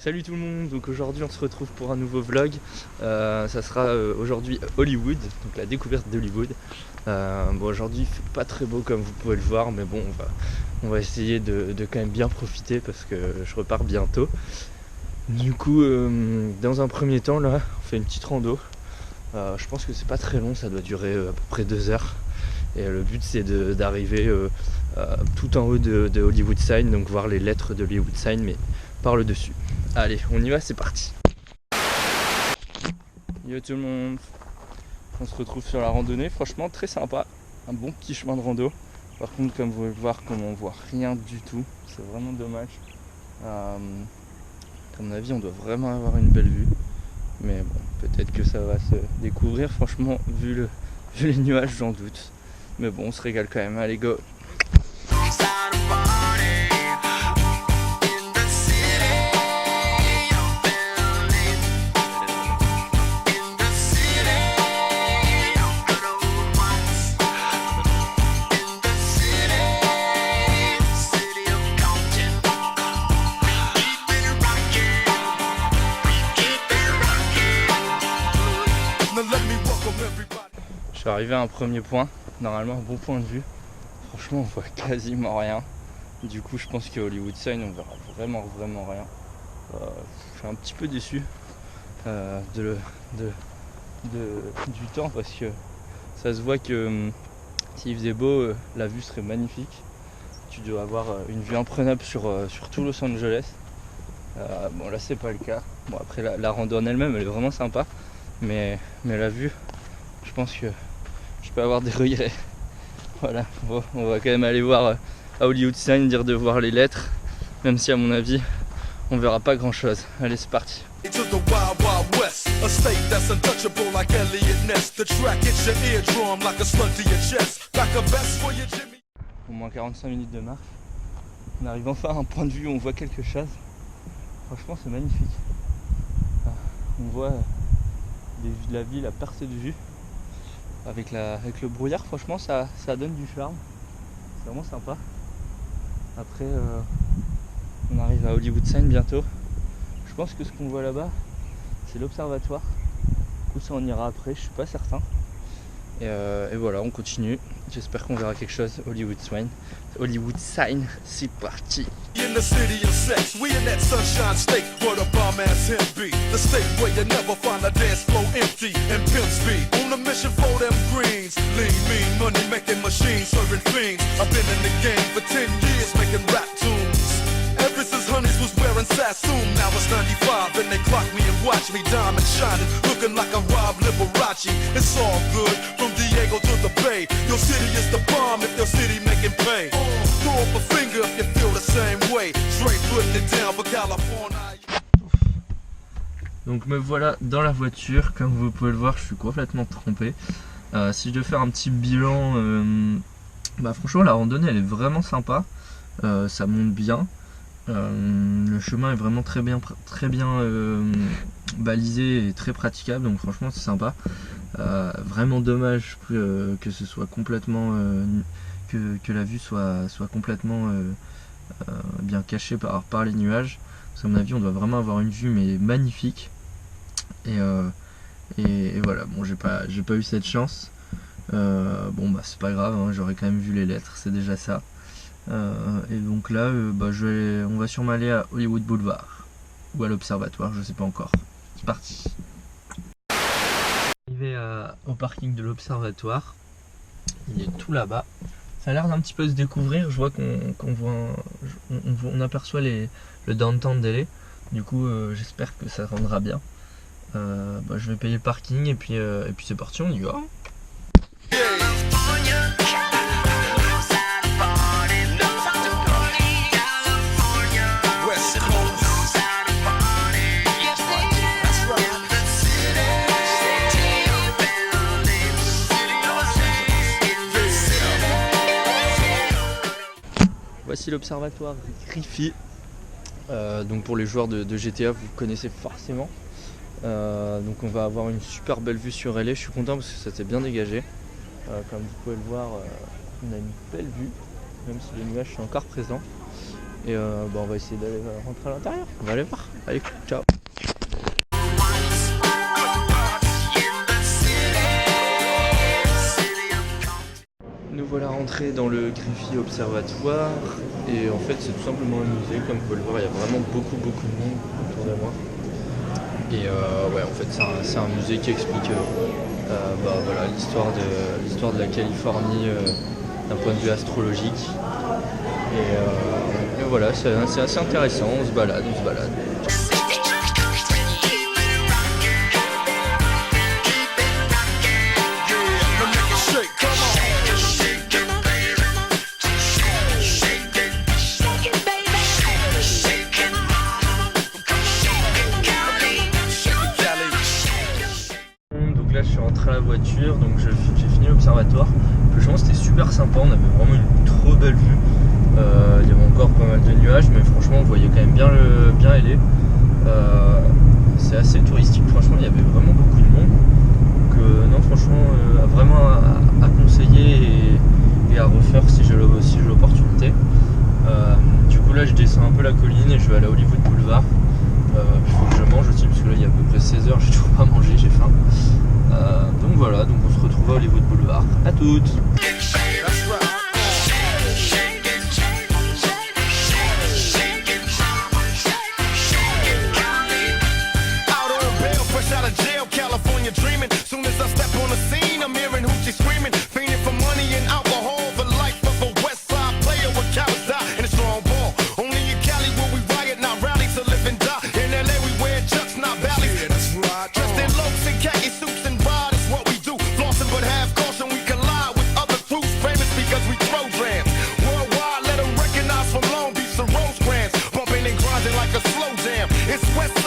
Salut tout le monde, donc aujourd'hui on se retrouve pour un nouveau vlog. Ça sera aujourd'hui Hollywood, donc la découverte d'Hollywood. Bon, aujourd'hui il fait pas très beau comme vous pouvez le voir, mais bon on va essayer de quand même bien profiter parce que je repars bientôt. Du coup dans un premier temps là on fait une petite rando. Je pense que c'est pas très long, ça doit durer à peu près 2 heures. Et le but c'est d'arriver tout en haut de Hollywood Sign, donc voir les lettres de Hollywood Sign mais par le dessus. Allez, on y va, c'est parti. Yo tout le monde, on se retrouve sur la randonnée, franchement très sympa, un bon petit chemin de rando. Par contre, comme vous pouvez le voir, comme on voit rien du tout, c'est vraiment dommage. À mon avis, on doit vraiment avoir une belle vue, mais bon, peut-être que ça va se découvrir. Franchement, vu les nuages, j'en doute, mais bon, on se régale quand même. Allez, go. Je suis arrivé à un premier point, normalement un bon point de vue. Franchement on voit quasiment rien. Du coup je pense qu'à Hollywood Sign on verra vraiment rien. Je suis un petit peu déçu du temps parce que ça se voit que s'il faisait beau la vue serait magnifique. Tu dois avoir une vue imprenable sur tout Los Angeles. Bon là c'est pas le cas. Bon après la randonnée elle-même elle est vraiment sympa. Mais la vue, je pense que je peux avoir des regrets. Voilà, bon, on va quand même aller voir à Hollywood Sign, dire de voir les lettres, même si à mon avis, on verra pas grand chose. Allez, c'est parti. Au moins 45 minutes de marche. On arrive enfin à un point de vue où on voit quelque chose. Franchement, c'est magnifique. On voit des vues de la ville à perte de vue. Avec le brouillard, franchement ça donne du charme. C'est vraiment sympa. Après on arrive à Hollywood Sign bientôt. Je pense que ce qu'on voit là-bas c'est l'observatoire. Du coup ça on ira après, je suis pas certain. Et voilà, on continue. J'espère qu'on verra quelque chose. Hollywood Sign, c'est parti. In the city of sex, we in that sunshine state where the bomb ass him be. The state where you never find a dance floor empty and pimp speed. On a mission for them greens. Lean, mean, money making machines, serving fiends. I've been in the game for 10 years making rap tunes. Ever since Honeys was wearing Sassoon, now it's 95 and they clock me and watch me diamond shining, looking like a Rob Liberace. It's all good from Diego to the Bay. Your city is the bomb if your city making pay. Throw up a finger if you feel the same way. Straight putting it down for California. Donc me voilà dans la voiture, comme vous pouvez le voir, je suis complètement trempé. Si je dois faire un petit bilan, franchement la randonnée elle est vraiment sympa, ça monte bien. Le chemin est vraiment très bien balisé et très praticable, donc franchement c'est sympa. Vraiment dommage que ce soit complètement que la vue soit complètement bien cachée par les nuages, parce qu'à mon avis on doit vraiment avoir une vue mais magnifique. Et voilà, bon j'ai pas eu cette chance. C'est pas grave, hein, j'aurais quand même vu les lettres, c'est déjà ça. Et donc là on va sûrement aller à Hollywood Boulevard ou à l'observatoire, je sais pas encore. C'est parti. Arrivé au parking de l'observatoire, il est tout là-bas. Ça a l'air d'un petit peu se découvrir. Je vois on aperçoit le downtown d'LA. Du coup j'espère que ça rendra bien. Je vais payer le parking et puis c'est parti, on y va. Voici l'observatoire Griffith. Donc pour les joueurs de GTA, vous connaissez forcément. Donc on va avoir une super belle vue sur LA. Je suis content parce que ça s'est bien dégagé. Comme vous pouvez le voir, on a une belle vue, même si les nuages sont encore présents. Et on va essayer d'aller rentrer à l'intérieur. On va aller voir. Allez, ciao. Nous voilà rentrés dans le Greffier Observatoire. Et en fait, c'est tout simplement un musée. Comme vous pouvez le voir, il y a vraiment beaucoup de monde autour de moi. Et ouais, en fait, c'est un musée qui explique voilà, l'histoire de la Californie d'un point de vue astrologique. Et voilà, c'est assez intéressant, on se balade. Donc là je suis rentré à la voiture, donc j'ai fini l'observatoire. Franchement c'était super sympa, on avait vraiment une trop belle vue. Il y avait encore pas mal de nuages, mais franchement on voyait quand même bien LA. C'est assez touristique, franchement il y avait vraiment beaucoup de monde. Donc non franchement vraiment à conseiller et à refaire si j'ai l'opportunité. Du coup là je descends un peu la colline et je vais aller à Hollywood Boulevard. Il faut que je mange aussi parce que là il y a à peu près 16h, j'ai toujours pas mangé, j'ai faim. Donc voilà, donc on se retrouve à Hollywood Boulevard. À toutes. Dreaming, soon as I step on the scene, I'm hearing hoochie screaming, fiending for money and alcohol, the life of a West Side player with cowards die and a strong ball. Only in Cali will we riot, not rally to live and die. In LA we wear chucks, not valleys. Yeah, that's right. Dressed in loafs and khaki suits and ride is what we do. Flossing but have caution, we collide with other crews, famous because we throw drams. Worldwide, let them recognize from Long Beach to Rosecrans, bumping and grinding like a slow jam. It's West